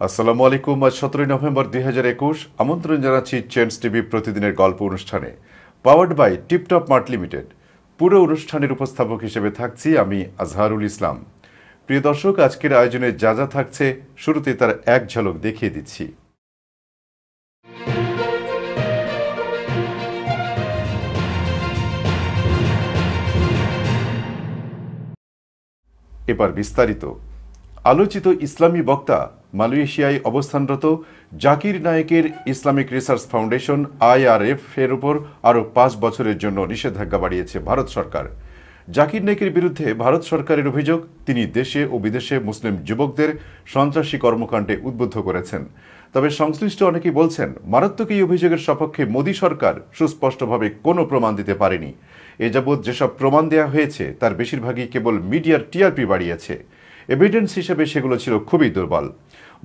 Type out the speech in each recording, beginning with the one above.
আসসালামু আলাইকুম। আজ 17 নভেম্বর 2021। আমন্ত্রণ জানাচ্ছি চেঞ্জ টিভি প্রতিদিনের গল্প অনুষ্ঠানে, powered by Tiptop Mart Limited. পুরো অনুষ্ঠানের উপস্থাপক হিসেবে থাকছি আমি আজহারুল ইসলাম। প্রিয় দর্শক, আজকের আয়োজনে যা যা থাকছে শুরুতে তার এক ঝলক দেখিয়ে দিচ্ছি। এবার বিস্তারিত। আলোচিত ইসলামী বক্তা মালয়েশিয়ায় অবস্থানরত জাকির নায়েকের ইসলামিক রিসার্চ ফাউন্ডেশন IRF এর উপর আরও 5 বছরের জন্য নিষেধাজ্ঞা বাড়িয়েছে ভারত সরকার। জাকির নায়েকের বিরুদ্ধে ভারত সরকারের অভিযোগ, তিনি দেশে ও বিদেশে মুসলিম যুবকদের সন্ত্রাসী কর্মকাণ্ডে উদ্বুদ্ধ করেছেন। তবে সংশ্লিষ্ট অনেকেই বলছেন, মারাত্মক এই অভিযোগের সপক্ষে মোদী সরকার সুস্পষ্টভাবে কোনো প্রমাণ দিতে পারেনি। এ যাবৎ যেসব প্রমাণ দেওয়া হয়েছে তার বেশিরভাগই কেবল মিডিয়ার টিআরপি বাড়িয়েছে। এভিডেন্স হিসেবে সেগুলো ছিল খুবই দুর্বল।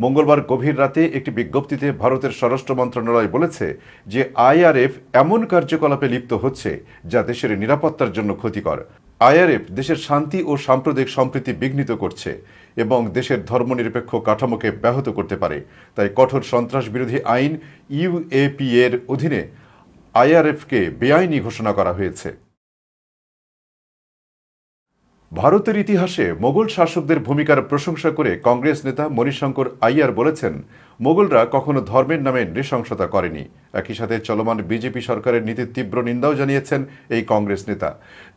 মঙ্গলবার গভীর রাতে একটি বিজ্ঞপ্তিতে ভারতের স্বরাষ্ট্র মন্ত্রণালয় বলেছে যে IRF এমন কার্যকলাপে লিপ্ত হচ্ছে যা দেশের নিরাপত্তার জন্য ক্ষতিকর। IRF দেশের শান্তি ও সাম্প্রদায়িক সম্প্রীতি বিঘ্নিত করছে এবং দেশের ধর্মনিরপেক্ষ কাঠামোকে ব্যাহত করতে পারে। তাই কঠোর সন্ত্রাস বিরোধী আইন UAP এর অধীনে IRF-কে বেআইনি ঘোষণা করা হয়েছে। ভারতের ইতিহাসে মোগল শাসকদের ভূমিকার প্রশংসা করে কংগ্রেস নেতা মণিশঙ্কর আইয়ার বলেছেন, মোগলরা কখনো ধর্মের নামে নৃশংসতা করেনি। একই সাথে চলমান বিজেপি সরকারের নীতির তীব্র নিন্দাও জানিয়েছেন এই কংগ্রেস নেতা।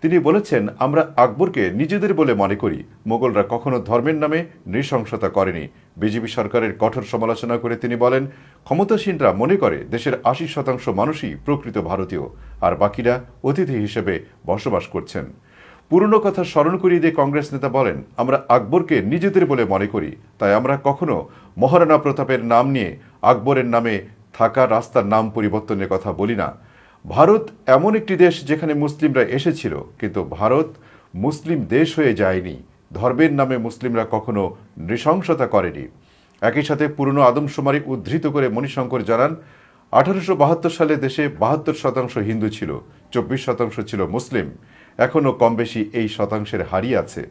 তিনি বলেছেন, আমরা আকবরকে নিজেদের বলে মনে করি, মোগলরা কখনো ধর্মের নামে নৃশংসতা করেনি। বিজেপি সরকারের কঠোর সমালোচনা করে তিনি বলেন, ক্ষমতাসীনরা মনে করে দেশের 80% মানুষই প্রকৃত ভারতীয়, আর বাকিরা অতিথি হিসেবে বসবাস করছেন। পুরনো কথা স্মরণ করিয়ে দিয়ে কংগ্রেস নেতা বলেন, আমরা আকবরকে নিজেদের বলে মনে করি, তাই আমরা কখনো মহারানা প্রতাপের নাম নিয়ে আকবরের নামে থাকা রাস্তার নাম পরিবর্তনের কথা বলি না। ভারত এমন একটি দেশ যেখানে মুসলিমরা এসেছিল, কিন্তু ভারত মুসলিম দেশ হয়ে যায়নি। ধর্মের নামে মুসলিমরা কখনো নৃশংসতা করেনি। একই সাথে পুরনো আদমশুমারি উদ্ধৃত করে মণিশঙ্কর জানান, 1872 সালে দেশে 72% হিন্দু ছিল, 24% ছিল মুসলিম। এখনও কম বেশি এই শতাংশের হারই আছে।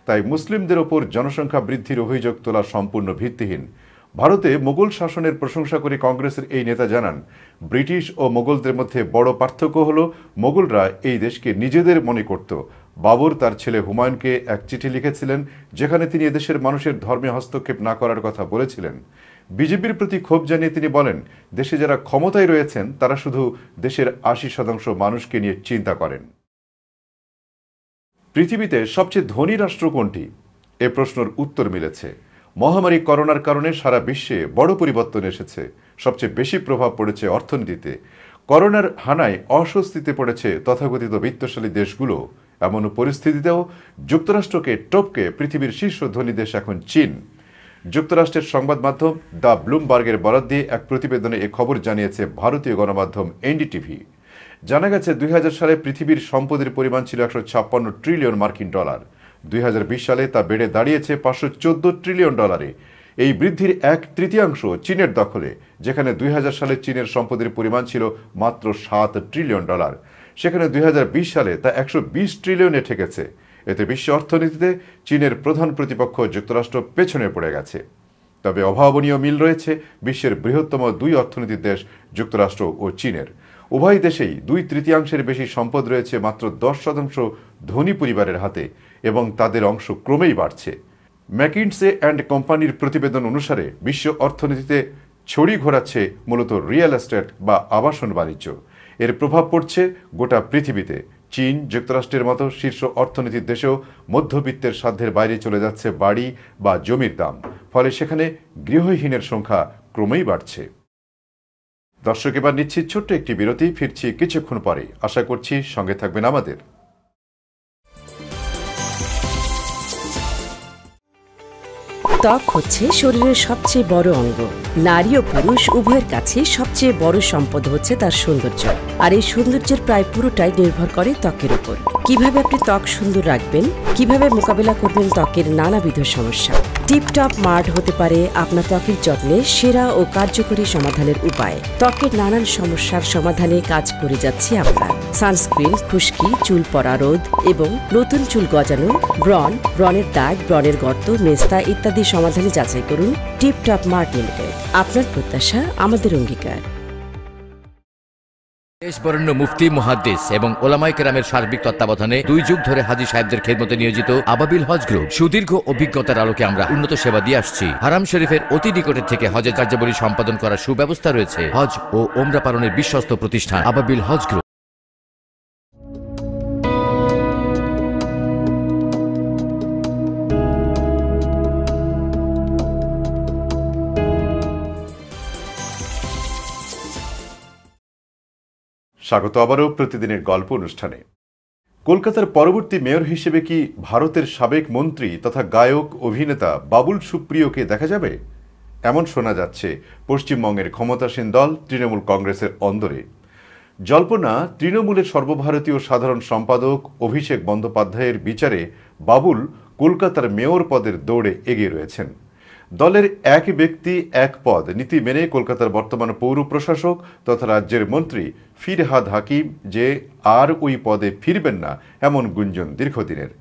তাই মুসলিমদের ওপর জনসংখ্যা বৃদ্ধির অভিযোগ তোলা সম্পূর্ণ ভিত্তিহীন। ভারতে মোগল শাসনের প্রশংসা করে কংগ্রেসের এই নেতা জানান, ব্রিটিশ ও মোগলদের মধ্যে বড় পার্থক্য হল, মোগলরা এই দেশকে নিজেদের মনে করত। বাবর তার ছেলে হুমায়ুনকে এক চিঠি লিখেছিলেন, যেখানে তিনি এদেশের মানুষের ধর্মে হস্তক্ষেপ না করার কথা বলেছিলেন। বিজেপির প্রতি ক্ষোভ জানিয়ে তিনি বলেন, দেশে যারা ক্ষমতায় রয়েছেন তারা শুধু দেশের 80% মানুষকে নিয়ে চিন্তা করেন। পৃথিবীতে সবচেয়ে ধনী রাষ্ট্র কোনটি? এ প্রশ্নের উত্তর মিলেছে। মহামারী করোনার কারণে সারা বিশ্বে বড় পরিবর্তন এসেছে। সবচেয়ে বেশি প্রভাব পড়েছে অর্থনীতিতে। করোনার হানায় অস্বস্তিতে পড়েছে তথাকথিত বিত্তশালী দেশগুলো। এমন পরিস্থিতিতেও যুক্তরাষ্ট্রকে টপকে পৃথিবীর শীর্ষ ধনী দেশ এখন চীন। যুক্তরাষ্ট্রের সংবাদ মাধ্যম দ্য ব্লুমবার্গের বরাত দিয়ে এক প্রতিবেদনে এ খবর জানিয়েছে ভারতীয় গণমাধ্যম NDTV। জানা গেছে, 2000 সালে পৃথিবীর সম্পদের পরিমাণ ছিল 156 ট্রিলিয়ন মার্কিন ডলার। 2020 সালে তা বেড়ে দাঁড়িয়েছে 514 ট্রিলিয়ন ডলারে। এই বৃদ্ধির 1/3 চীনের দখলে, যেখানে 2000 সালে চীনের সম্পদের পরিমাণ ছিল মাত্র 7 ট্রিলিয়ন ডলার। সেখানে 2020 সালে তা 120 ট্রিলিয়নে ঠেকেছে। এতে বিশ্ব অর্থনীতিতে চীনের প্রধান প্রতিপক্ষ যুক্তরাষ্ট্র পেছনে পড়ে গেছে। তবে অভাবনীয় মিল রয়েছে বিশ্বের বৃহত্তম দুই অর্থনীতির দেশ যুক্তরাষ্ট্র ও চীনের। উভয় দেশেই 2/3 বেশি সম্পদ রয়েছে মাত্র 10% ধনী পরিবারের হাতে, এবং তাদের অংশ ক্রমেই বাড়ছে। ম্যাকিনসে অ্যান্ড কোম্পানির প্রতিবেদন অনুসারে বিশ্ব অর্থনীতিতে ছড়ি ঘোরাচ্ছে মূলত রিয়েল এস্টেট বা আবাসন বাণিজ্য। এর প্রভাব পড়ছে গোটা পৃথিবীতে। চীন, যুক্তরাষ্ট্রের মতো শীর্ষ অর্থনীতির দেশেও মধ্যবিত্তের সাধ্যের বাইরে চলে যাচ্ছে বাড়ি বা জমির দাম। ফলে সেখানে গৃহহীনের সংখ্যা ক্রমেই বাড়ছে। দর্শক, এবার নিচ্ছি ছোট্ট একটি বিরতি। ফিরছি কিছুক্ষণ পরে। আশা করছি সঙ্গে থাকবেন আমাদের। ত্বক হচ্ছে শরীরের সবচেয়ে বড় অঙ্গ। নারী ও পুরুষ উভয়ের কাছে সবচেয়ে বড় সম্পদ হচ্ছে তার সৌন্দর্য, আর এই সৌন্দর্যের প্রায় পুরোটাই নির্ভর করে ত্বকের উপর। কিভাবে আপনি ত্বক সুন্দর রাখবেন, কিভাবে মোকাবেলা করবেন ত্বকের নানাবিধ সমস্যা, টিপটপ মার্ট হতে পারে আপনার ত্বকের যত্নে সেরা ও কার্যকরী সমাধানের উপায়। ত্বকের নানান সমস্যার সমাধানে কাজ করে যাচ্ছি আমরা। সানস্ক্রিন, খুশকি, চুল পড়া রোধ এবং নতুন চুল গজানো, ব্রণের দাগ, ব্রণের গর্ত, মেস্তা ইত্যাদি সমাধানে যাচাই করুন টিপটপ মার্ট লিমিটেড। আপনার প্রত্যাশা আমাদের অঙ্গীকার। দেশবরেণ্য মুফতি, মুহাদ্দিস এবং ওলামায়ে কেরামের সার্বিক তত্ত্বাবধানে 2 যুগ ধরে হাজী সাহেবদের খেদমতে নিয়োজিত আবাবিল হজ গ্রুপ সুদীর্ঘ অভিজ্ঞতার আলোকে আমরা উন্নত সেবা দিয়ে আসছি। হারাম শরীফের অতি নিকটের থেকে হজের কার্যাবলী সম্পাদন করার সুব্যবস্থা রয়েছে। হজ ও ওমরা পালনের বিশ্বস্ত প্রতিষ্ঠান আবাবিল হজ গ্রুপ। স্বাগত আবারও প্রতিদিনের গল্প অনুষ্ঠানে। কলকাতার পরবর্তী মেয়র হিসেবে কি ভারতের সাবেক মন্ত্রী তথা গায়ক অভিনেতা বাবুল সুপ্রিয়কে দেখা যাবে? এমন শোনা যাচ্ছে পশ্চিমবঙ্গের ক্ষমতাসীন দল তৃণমূল কংগ্রেসের অন্দরে। জল্পনা, তৃণমূলের সর্বভারতীয় সাধারণ সম্পাদক অভিষেক বন্দ্যোপাধ্যায়ের বিচারে বাবুল কলকাতার মেয়র পদের দৌড়ে এগিয়ে রয়েছেন। দলের এক ব্যক্তি এক পদ নীতি মেনে কলকাতার বর্তমান পৌর প্রশাসক তথা রাজ্যের মন্ত্রী ফিরহাদ হাকিম যে আর ওই পদে ফিরবেন না, এমন গুঞ্জন দীর্ঘদিনের।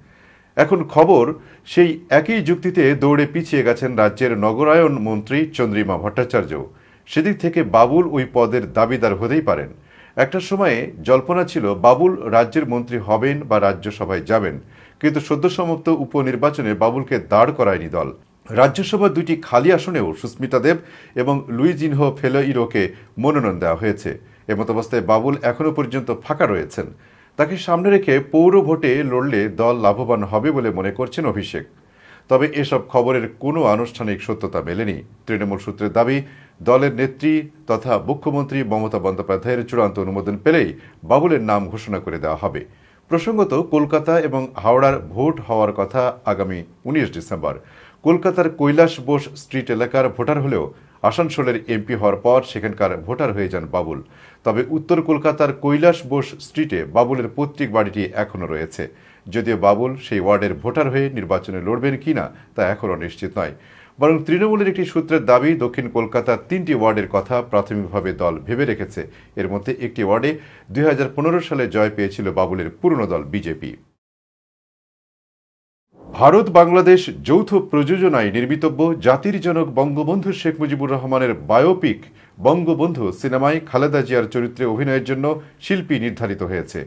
এখন খবর, সেই একই যুক্তিতে দৌড়ে পিছিয়ে গেছেন রাজ্যের নগরায়ন মন্ত্রী চন্দ্রিমা ভট্টাচার্য। সেদিক থেকে বাবুল ওই পদের দাবিদার হতেই পারেন। একটা সময়ে জল্পনা ছিল বাবুল রাজ্যের মন্ত্রী হবেন বা রাজ্যসভায় যাবেন, কিন্তু সদ্য সমাপ্ত উপনির্বাচনে বাবুলকে দাঁড় করায়নি দল। রাজ্যসভার 2টি খালি আসনেও সুস্মিতা দেব এবং লুইজিনহো ফেলোইরোকে মনোনয়ন দেওয়া হয়েছে। এমতাবস্থায় বাবুল এখনও পর্যন্ত ফাঁকা রয়েছেন। তাকে সামনে রেখে পৌর ভোটে লড়লে দল লাভবান হবে বলে মনে করছেন অভিষেক। তবে এসব খবরের কোনো আনুষ্ঠানিক সত্যতা মেলেনি। তৃণমূল সূত্রের দাবি, দলের নেত্রী তথা মুখ্যমন্ত্রী মমতা বন্দ্যোপাধ্যায়ের চূড়ান্ত অনুমোদন পেলেই বাবুলের নাম ঘোষণা করে দেওয়া হবে। প্রসঙ্গত, কলকাতা এবং হাওড়ার ভোট হওয়ার কথা আগামী 19 ডিসেম্বর। কলকাতার কৈলাস বোস স্ট্রিট এলাকার ভোটার হলেও আসানসোলের এমপি হওয়ার পর সেখানকার ভোটার হয়ে যান বাবুল। তবে উত্তর কলকাতার কৈলাস বোস স্ট্রিটে বাবুলের পৈতৃক বাড়িটি এখনও রয়েছে। যদিও বাবুল সেই ওয়ার্ডের ভোটার হয়ে নির্বাচনে লড়বেন কিনা তা এখনও নিশ্চিত নয়। বরং তৃণমূলের একটি সূত্রের দাবি, দক্ষিণ কলকাতার 3টি ওয়ার্ডের কথা প্রাথমিকভাবে দল ভেবে রেখেছে। এর মধ্যে একটি ওয়ার্ডে 2015 সালে জয় পেয়েছিল বাবুলের পুরনো দল বিজেপি। ভারত বাংলাদেশ যৌথ প্রযোজনায় নির্মিতব্য জাতির জনক বঙ্গবন্ধু শেখ মুজিবুর রহমানের বায়োপিক বঙ্গবন্ধু সিনেমায় খালেদা জিয়ার চরিত্রে অভিনয়ের জন্য শিল্পী নির্ধারিত হয়েছে।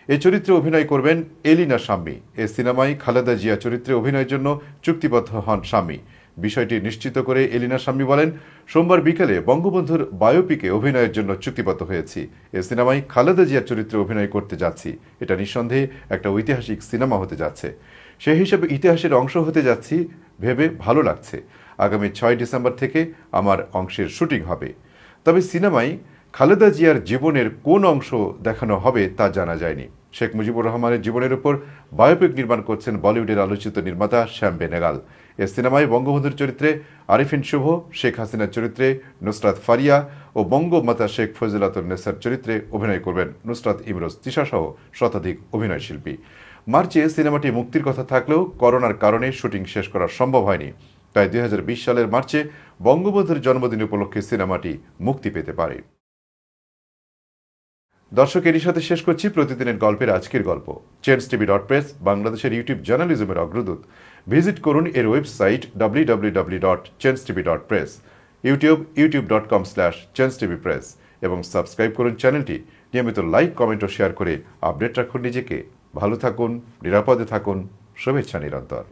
এ চরিত্রে অভিনয় করবেন এলিনা শাম্মী। এ সিনেমায় খালেদা জিয়া চরিত্রে অভিনয়ের জন্য চুক্তিবদ্ধ হন শাম্মী। বিষয়টি নিশ্চিত করে এলিনা শাম্মী বলেন, সোমবার বিকেলে বঙ্গবন্ধুর বায়োপিকে অভিনয়ের জন্য চুক্তিবদ্ধ হয়েছি। এ সিনেমায় খালেদা জিয়ার চরিত্রে অভিনয় করতে যাচ্ছি। এটা নিঃসন্দেহে একটা ঐতিহাসিক সিনেমা হতে যাচ্ছে। সেই হিসেবে ইতিহাসের অংশ হতে যাচ্ছি ভেবে ভালো লাগছে। আগামী 6 ডিসেম্বর থেকে আমার অংশের শুটিং হবে। তবে সিনেমায় খালেদা জিয়ার জীবনের কোন অংশ দেখানো হবে তা জানা যায়নি। শেখ মুজিবুর রহমানের জীবনের উপর বায়োপিক নির্মাণ করছেন বলিউডের আলোচিত নির্মাতা শ্যাম বেনেগাল। এ সিনেমায় বঙ্গবন্ধুর চরিত্রে আরিফিন শুভ, শেখ হাসিনার চরিত্রে নুসরাত ফারিয়া ও বঙ্গমাতা শেখ ফজিলাতুন্নেসার চরিত্রে অভিনয় করবেন নুসরাত ইমরোজ তিশা সহ শতাধিক অভিনয়শিল্পী। মার্চে সিনেমাটি মুক্তির কথা থাকলেও করোনার কারণে শুটিং শেষ করা সম্ভব হয়নি। তাই 2020 সালের মার্চে বঙ্গবন্ধুর জন্মদিন উপলক্ষে সিনেমাটি মুক্তি পেতে পারে। দর্শক, এরই সাথে শেষ করছি প্রতিদিনের গল্পের আজকের গল্প। changetv.press বাংলাদেশের ইউটিউব জার্নালিজমের অগ্রদূত। ভিজিট করুন এর ওয়েবসাইট www.changetv.press, ইউটিউব youtube.com/changetvpress এবং সাবস্ক্রাইব করুন চ্যানেলটি। নিয়মিত লাইক, কমেন্ট ও শেয়ার করে আপডেট রাখুন নিজেকে। ভালো থাকুন, নিরাপদে থাকুন। শুভেচ্ছা নিরন্তর।